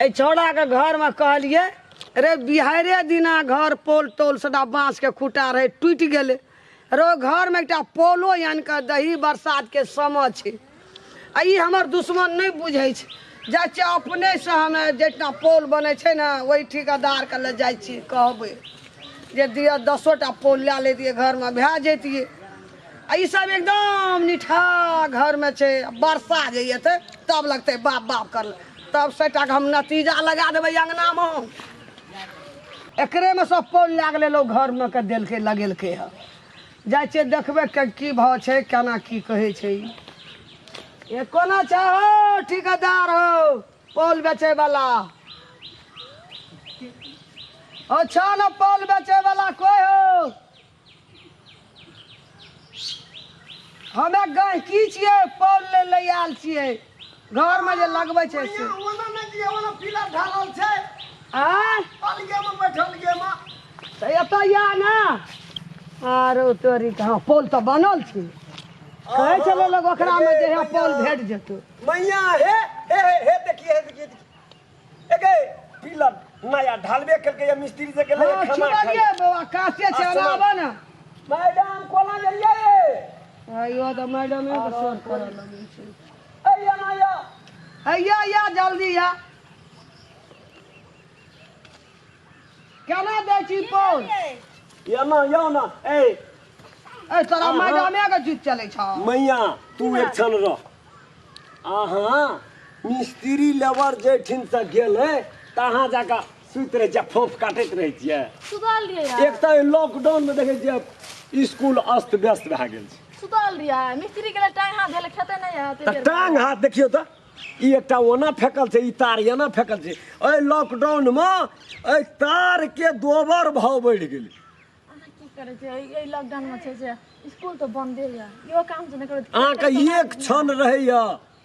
ए छौड़ा के घर में कहलिए रे बिहारे दिना घर पोल तोल सदा बांस के खूटा रहे टूट गेले रो घर में एकटा पोलो यानी के दही बरसात के समय छे आ ई हमर दुश्मन नहीं बुझे छे जाय छे अपने से हमें जितना पोल बने छे ना वही ठेकेदार के ले जाय छी कहबे जे दिया 10टा पोल ला लेतिए घर में भै जैतिए आ ई सब एकदम निठा घर में छे बरसा जाइए थे तब लगते बाप बाप कर तब सेटा के हम नतीजा लगा देबे अंगना में एकरे में सब पोल लाग लेलो घर में के देलके लगेलके है जाय छे देखबे के की भाव छे केना की कहे छे ये कोना चाहो ठेकेदार हो पोल बेचे वाला अच्छा न पोल बेचे वाला कोई हो हमें गहकी छिए पोल ले आयल छिए घर में जे लगबै छै से ओना नै दिए ओना पीला ढालल छै आ अलगे में बैठल गे मा त एता या ना आरो तोरी कहां पोल त बनल छै कहै चलो लोग ओकरा में जे है पोल भेट जेतो मैया हे देखिए एगे पीला नया ढालबे करके या मिस्त्री से के ले खाना खा बाबा कासे छै आबा ना मैडम कोना गेलिए आयो तो मैडम के सर कर लगे छै अय्या ना या जल्दी या केना दे छी पोल या ना ए तोरा मैडमे के जीत चले छ मैया तू एक क्षण रह आहा मिस्त्री लेबर जेठिन से गेल है तहां जाका सुत रहे जा फोफ काटत रहे छिए सुतल रिया एक त लॉकडाउन में देखे जे स्कूल अस्त व्यस्त भ गेल छै सुतल रिया मिस्त्री के टांग हाथ देले खेते नहीं है त टांग हाथ देखियो त ई एकटा ओना फेकल छै ई तार एना फेकल छै ए लॉकडाउन में ए तार के दोबर भाव बढ़ गेल की करे छै ए लॉकडाउन में छै जे स्कूल तो बंदे है यो काम से नहीं करे अहाँ के एक क्षण रहैया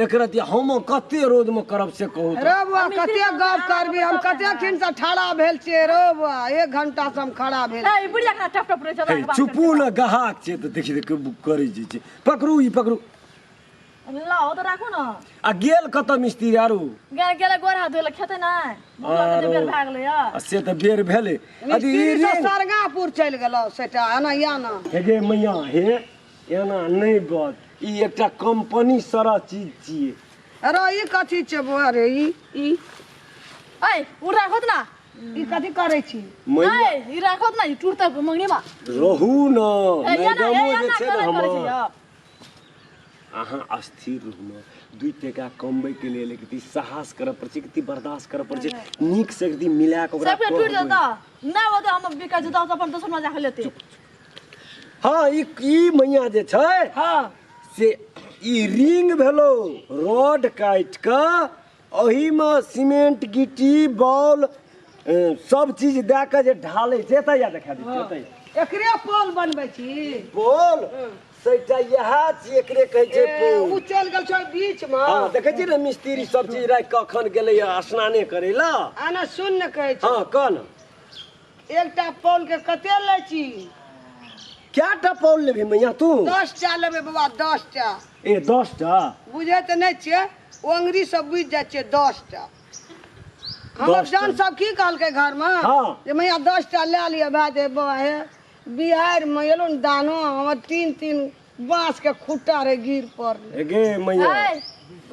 एक रति हम कते रोज में करब से कहू रे बुआ कते गप करबी हम कते खिन से ठड़ा भेल छिए रे बुआ 1 घंटा से हम खड़ा भेल ए बुढ़िया का टप टप रे छै चुपू न गहाक छै त देखि देख करे छै पकड़ू ई पकड़ू लाओ तो राखो ना आ गेल कत मिस्त्री आरू गेले गोर हाथ धोले खेते नहीं बुला के बेर भाग ले या से त बेर भेले अदी मिस्त्री से सरगापुर चल गेलो सेटा एना या ना हे गे मैया हे एना नहीं बात ई एकटा कंपनी सारा चीज छिए अरे ई कथि छै बुआ रे ई ए उ राखोत ना ई कथि करे छी मैया ए ई राखोत ना टूटता मंगनी में रहू न मैडमो जे छै न करे हम छै अहाँ स्थिर रहू न 2 टका कमबै के लिए लेकिन साहस करब पड़ छै कि बर्दाश्त करब पड़ छै नीक से एकदी मिला के ओकरा सब टूट जाता ना वो तो हम बिका जता अपन दोसर में जाके लेते हां ई मैया जे छै हां से ई रिंग भेलो रोड काट के ओही में सीमेंट गिट्टी बॉल सब चीज दे के जे ढालै छै त या देखा दी एकरे पोल बनबै छी बॉल सेटा यह छी एकरे कहै छै पोल उ चल गेल छै बीच में हां देखै छी न मिस्त्री सब चीज राख के अखन गेलै स्नाने करे ला आना सुन न कहै छी हां कन एकटा पोल के कते ले छी क्याटा पोल लेबी मैया तू 10 टा लेबे बाबा 10 टा ए 10 टा बुझे त नहीं छे ओंगरी सब बुझ जाय छे 10 टा हमर जान सब की कहलकै घर में हां जे मैया 10 टा ले लिया भाई दे बाबा हे बिहार में एलो न दानो हमर 3 बांस के खूटा रे गिर पड़ले गे मैया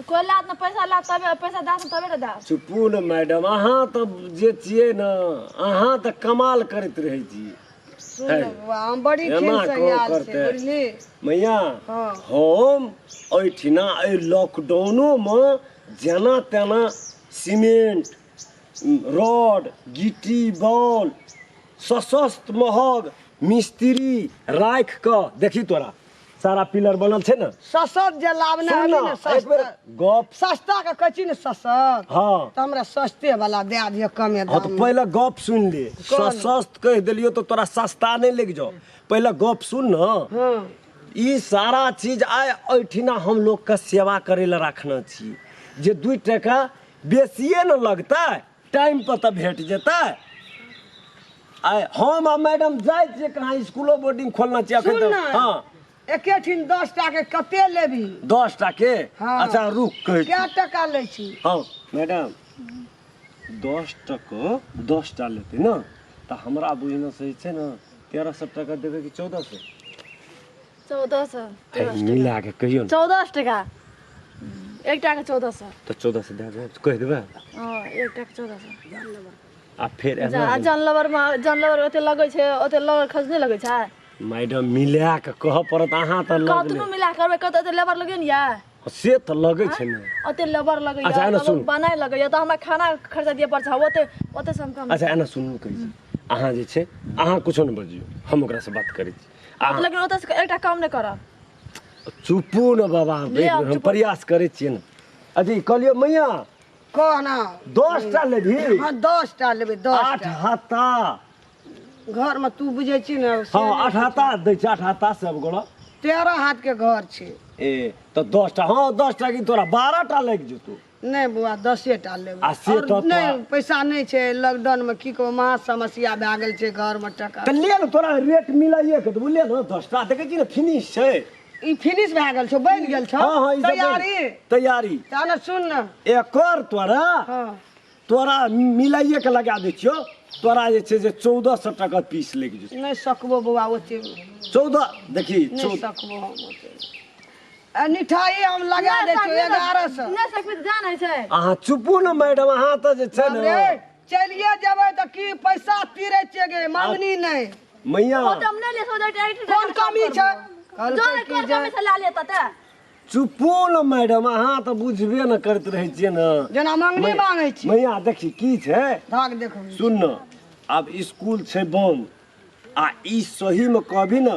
कोई लात न पैसा ला तबे पैसा दा तबे रे दा चुपू न मैडम अहाँ तो जे छिए न अहाँ तो कमाल करत रहे छी हम बड़ी ठीक से याद से बुझली मैया हां हम ओइठिना ए लॉकडाउनो में जना तेना सीमेंट रॉड गिट्टी बॉल सशस्त महग मिस्त्री राख के देखी तोरा सारा पिलर बनल छै न ससत जे लावना है न सस्ता गप सस्ता के कची न ससत हां त हमरा सस्ते वाला दे दियो कमे दाम तो पहले गप सुन ले सशस्त कह दिलियो तो तोरा सस्ता नहीं लग जाओ पहले गप सुन न हां ई सारा चीज आय ओइठिना हम लोग के सेवा करे ला रखना छी जे 2 टका बेसिए न लगता टाइम पर त भेट जेता आय हम आ मैडम जाय जे कहां स्कूलो बोर्डिंग खोलना चाहिए हां एके ठिन 10 टा के कते लेबी 10 टा के हाँ। अच्छा रुक कह क्या टका ले छी हां मैडम 10 टका 10 टा लेते ना तो हमरा बुझना सही छै ना 1300 टका देबे कि 1400 1400 मिला के कहियो ना 14 टका एक टाका 1400 तो 1400 दे दे कह देबे एक टाका 1400 आ फिर जानवर ओते लगै छै ओते लगल खर्च नहीं लगै छै मैडम मिला के कह पड़त अहाँ त कतनो मिला करबै कत ओते लेबर लगे निया से त लगै छै ना ओते लेबर लगै अच्छा, एना सुन। बनाय लगै त हमरा खाना खर्चा दिए पड़ छै ओते सम कम अच्छा एना सुनू कहै छी अहाँ जे छै अहाँ कुछो न बजियो हम ओकरा से बात करै छी लेकिन ओते से एकटा काम नहीं करब चुपू न बाबा ले आउ, हम चुप। प्रयास करै छियै ना अजी कहलियो मैया कह ना 10 टा लेबही हाँ 10 टा लेबै 10 8 टा हाता घर में तू बुझे छी ना हाँ 8 हाता दै छै 8 हाता सब गोड़ा 13 हाथ के घर छै ए तो 10 टा हाँ 10 टा की तोरा 12 टा लागि जेतौ नहीं बुआ 10 टा लेबै आ से और तो नहीं पैसा नहीं छै लॉकडाउन में की कहू महा समस्या भए गेल छै घर में टका त ले न तोरा रेट मिलाइए के तो ले न 10 टा देखै छी ना फिनिश छै ई फिनिश भए गेल छौ बनि गेल छौ हाँ हाँ ई सब तैयारी तैयारी ताना सुन न एकर तोरा हाँ तोरा मिलाइए के लगा दै छियो तोरा जे छै जे 1400 टका पीस लागि जेतौ नहीं सकबो बुआ ओते 14 देखी नहीं सकबो हम ओते मिठाई हम लगा दै छियो 1100 नहीं सकबे जान है छै अहाँ चुपू न मैडम अहाँ त जे छै रे न चलिए जेबै त की पैसा तीरे छियै गे मांगनी नहीं मैया ओते हम नहीं ले सो कोन कमी छै जो कहलकै कोन कि कमी से ला लेता त चुपू न मैडम अहाँ त बुझबे न करैत रहै छियै न जेना मांगनी मांगै छी मैया देखी की छै धाक देखो सुन न आब स्कूल छै बंद आ ई सही में कहबी न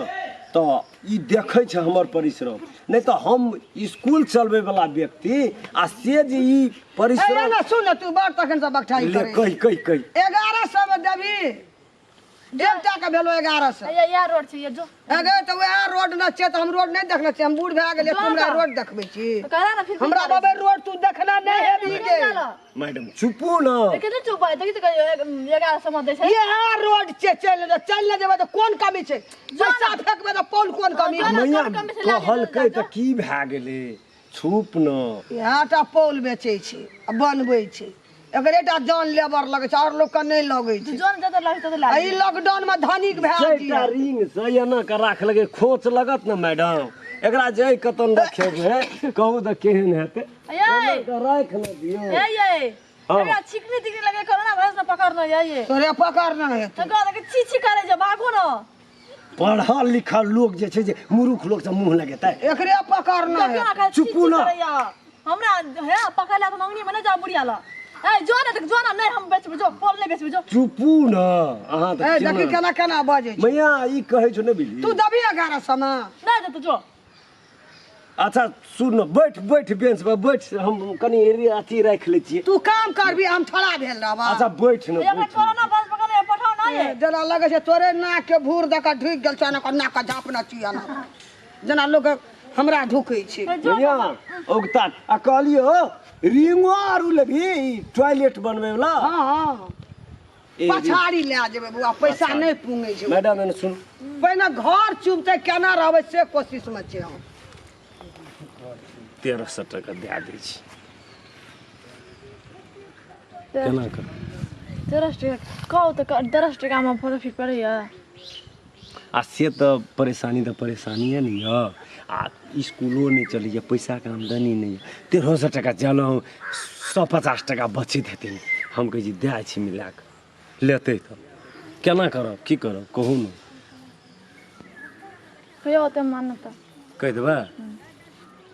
तो ई देखै छै हमर परिश्रम नहीं तो हम स्कूल चलबै वाला व्यक्ति आ से जे ई परिश्रम ना सुन न तू बात तखन से बकठाई ले करे कही 1100 में देबी एकटा के भेलो 1100 ये यार रोड छै ये जो अगे तो वह रोड न छै तो हम रोड नहीं देखले छी हम बूढ़ भए गेले जो हमरा ना। रोड देखबै छी तो करा ना फिर हमरा बाबे रोड तू देखना नहीं है भी के मैडम चुपू न कितने चुप है देखि तो 1100 में दे छै ये रोड छै चल जेबै तो कोन कमी छै पैसा फेकबे तो पोल कोन कमी जो ना। मैया कम से ला के कहलकै दो, त की भए गेलै छुप न यहाँटा पोल बेचै छै आ बनबै छै एकरेटा जान लेबर लगे छै और लोग के नहीं लगे छै जोन जते लागे तते आ लागे ई लॉकडाउन में धनिक भए चारिटा गेल रिंग से एना के राख लगे खोच लगत न मैडम एकरा जय कतन रखेबै कहू त केहन हेतै ये एना के राख न दियौ ये हाँ। एकरा छिकनी तिकनी लगे करो ना भैंस ना पकड़ना ये तोरे पकड़ना है तो कह दे छी छी करे जे भागो ना पढ़ल लिखल लोग जे छै जे मुरुख लोग से मुंह लगेतै एकरे पकड़ना है क्यों ना खा चुप ना। हमरा है पकड़ला तो मंगनी में ना जा बुढ़िया ला ए जो ना नहीं हम बेचबे जो पोल नहीं बेचबे जो चुपू न अहाँ त ए देखी केना केना बाजे छै मैया ई कहै छौ न बिली तू दबी 1100 में नहीं दे तो जो अच्छा सुन न बैठ बेंच पर बैठ हम कनी अथी राख लै छियै तू काम करबी हम ठड़ा भेल रहबा अच्छा बैठ न ये बैठ कोरोना बस पकड़ने पठाओ ना ये जेना लगे छै तोरे नाक के भूर दका ढुक गेल छै ना नाक के झापना छिया ना जेना लोग हमरा ढुकै छै मैया ओगता आ कहलियो रिंगो आरू लेबही टॉयलेट बनबै वाला हां हां ए, पछाड़ी ले जेबै बुआ पैसा नहीं पूंगे छै मैडम एने सुन पहिने घर चुबते केना रहबै से कोशिश में छै हम 1300 टका दे दै छी केना कर 13 टका कहू तो 13 टका में प्रॉफिट पड़े या आ से त परेशानिए नहीं है आ स्कूलो नहीं चलिए पैसा के आमदनी नहीं है 1300 टका चलो 150 टका बचत हेतै हम कहै छी दे छी मिला के लेतै तो केना करब की करब कहू न कहियो ते मानता कह देबै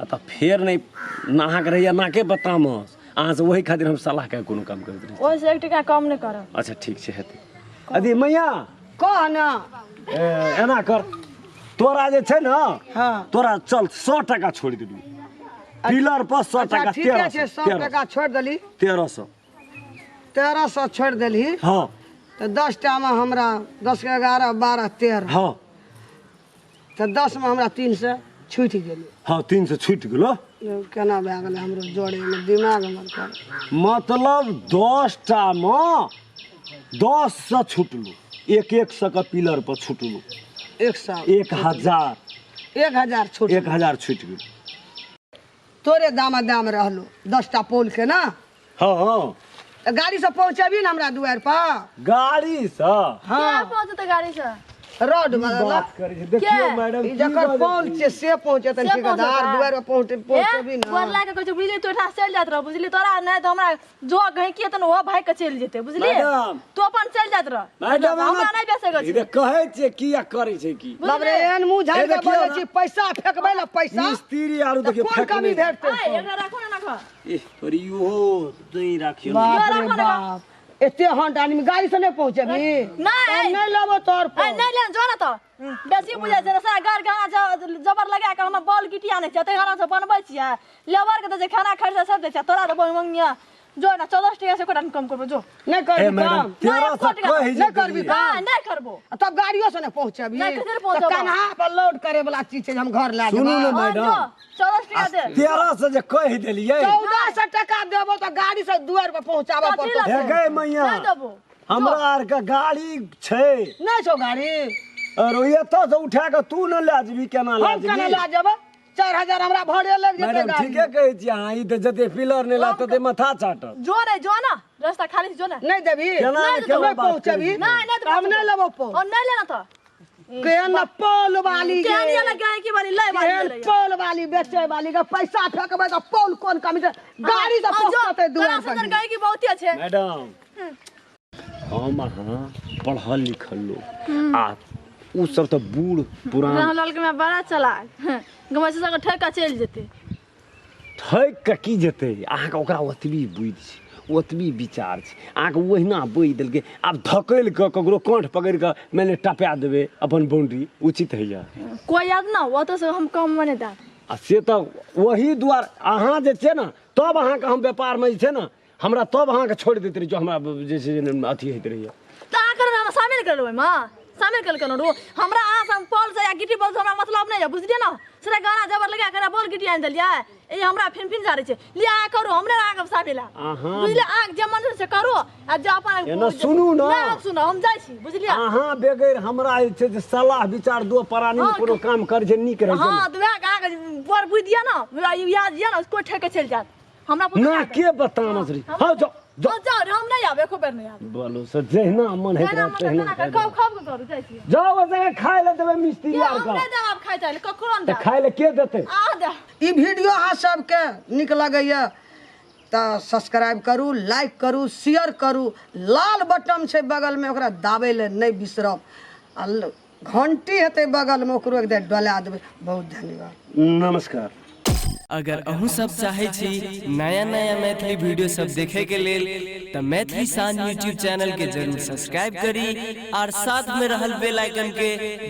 आ त फेर नहीं अहाँके रहैया नाके बतामस अहाँ से वही खातिर हम सलाह के कोनो काम करैत रही ओइ से 1 टका कम नहीं करब अच्छा ठीक छै हेतै अदी मैया कह ना एना कर तोरा जे छै न हां तोरा चल 100 टका छोड़ देबी पिलर पर 100 अच्छा टका ठीक है 100 टका छोड़ देली 1300 1300 छोड़ देली हाँ तो 10 टा में हमरा 10 के 11 12 13 हाँ तो 10 में हमरा 300 छूट गेली हाँ 300 छूट गेलो केना भए गेलै हमरो जोड़े में दिमाग हमर कर मतलब 10 टा में 10 से छूटलो एक 100 का पिलर पर छूटलो 100 1000 छूट 1000 छूट गेलो तोरे दाम रहलो 10 टा पोल के ना हाँ हाँ गाड़ी से पहुँचेबी ना हमरा दुआर पर गाड़ी से क्या पहुंचते गाड़ी से रोड की मतलब बात करै छै देखियो क्या? मैडम ई की जकर बाजै पोल छी? छै से पहुँचत से ठेकेदार पहुँचता? दुआर पर पहुँचेबी ना बोल लाके कुछ बुझली तो एठा चल जात रह बुझली तोरा नहीं तो हमरा जो गहिकी त वो भाई के चल जेते बुझली मैडम। तू अपन चल जात रह मैडम हमरा नहीं बेसे ई गछ तऽ कहै छियै किया करै छै की बाप रे एहन मुँह झाड़ ए, के देखियौ बोलै ना। छी पैसा फेकबै ला पैसा मिस्त्री आरु तऽ देखियो कोन कमी फेकने भेटतै एकरा राखो ना रखो ए तोरी हो तोई राखियो बाप यो रे राखो ना। बाप एते हंट आदमी गाड़ी से नहीं पहुँचेबी नहीं। नहीं लेबो तोर ए पर नहीं ले जो ना तो बेसी बुझै छै सा घर गाना जबर लगा के हम बॉल गिटी आने छै ते गाना से बनबै छियै लेबर के त जे खाना खर्चा सब दे छै तोरा त मंगिया जो ना 14 टका से कोटा कम करबो जो नहीं ए करबी मैडम काम 13 से कहि नहीं करबी काम नहीं करबो तब गाड़ियों से नहीं पहुँचेबी नहीं, किधर तो पहुँचबो? कन्हा पर लोड करे वाला चीज छै जे हम घर ला सुनू देबै ना मैडम 14 टका दे 13 से जे कहि देलियै 1400 टका देबो तो गाड़ी से दुआर पर पहुँचाबे कथी पड़तौ ला? हे गए मैया नहीं देबो हमरा आर के गाड़ी छै नहीं छौ गाड़ी और एतऽ से उठा के तू न ला जेबी केना ला हम केना जेबी ला जेबै 4000 हमरा भरे लग जेतै मैडम गाड़ी ठीके कहै छी अहाँ ई तऽ जते पिलर नहि ला तते माथा चाटत जो ना रास्ता खाली से जो ना नहीं देबी केना नहीं केना नहीं बात पहुँचेबी करै छी? नहीं तो हम नहीं लेबो पो और नहीं लेना तो केहन पोल वाली क्या गे दिया लगा है कि वाली ले वाली केहन ले पोल वाली बेचे वाली के पैसा फेकबै तो पोल कोन कमी छै गाड़ी से पहुँचतै दुआर पर सदर गाय की बहुत ही अच्छे मैडम हम अहाँ पढ़ल लिखल लोग आ उ सब तो बूढ़ पुरान रामलाल के मैं बड़ा चला गमे से सगर ठेका चल जेते ठैक के की जेतै अहाँके ओकरा ओतबी बुद्धि छै ओतबी विचार छै अहाँके ओहिना बोइ देलकै आब धकेल कऽ ककरो कंठ पकड़ि कऽ मैंने टपा देबै अपन बाउंड्री उचित होइए कोई याद ना वो तो से हम कम बने दा आ से तऽ वही दुआरे अहाँ जे छै ने तब अहाँके हम व्यापारमे जे छै ने हमरा तब अहाँके छोड़ि दैत रही जो हमरा जे छै अथी होइत रहैए ता कर हम शामिल कर लेबै मां शामिल कर कनो रो हमरा आ सम पॉल से या गिटी बॉल से हमरा मतलब नहीं है बुझलिए ना सिरा गाना जबर लगा कर बॉल गिटी आन देलिए ए हमरा फिन जा रही छै लिया करो हमरे आगे शामिल बुझलिए आग जे मन से करो आ जे अपन एना सुनू ना ना सुनो हम जाइ छी बुझलिए अहाँ बेगर हमरा जे छै जे सलाह विचार दो प्राणी में कोनो काम कर जे नीक रहै छै हां तो आगे पर बुझ दिया ना याद दिया ना उसको ठेके चल जात हमरा पूछ ना के बताना रे हां जाओ जाओ हम नहीं आवे एको बेर नहीं आवे बोलो से जहिना मन है ना तहिना मन कब कब करू जाइ छी जाओ ओसे खाय ले देबै मिस्त्री के यार हम का नहीं देब खाइ चाहे ककरो तऽ खाय ले के देतै आ दे ई वीडियो अहाँ सबके नीक लगैया तऽ सब्सक्राइब करू लाइक करू शेयर करू लाल बटन छै बगल में ओकरा दाबे ले नहीं बिसरब आ घंटी हेतै बगल में ओकरो एक डला देबै बहुत धन्यवाद नमस्कार अगर अहूँ सब चाहे छी नया नया मैथिली वीडियो सब देखे के लेल तो मैथिली शान यूट्यूब चैनल के जरूर सब्सक्राइब करी और साथ में रहल बेल आइकन के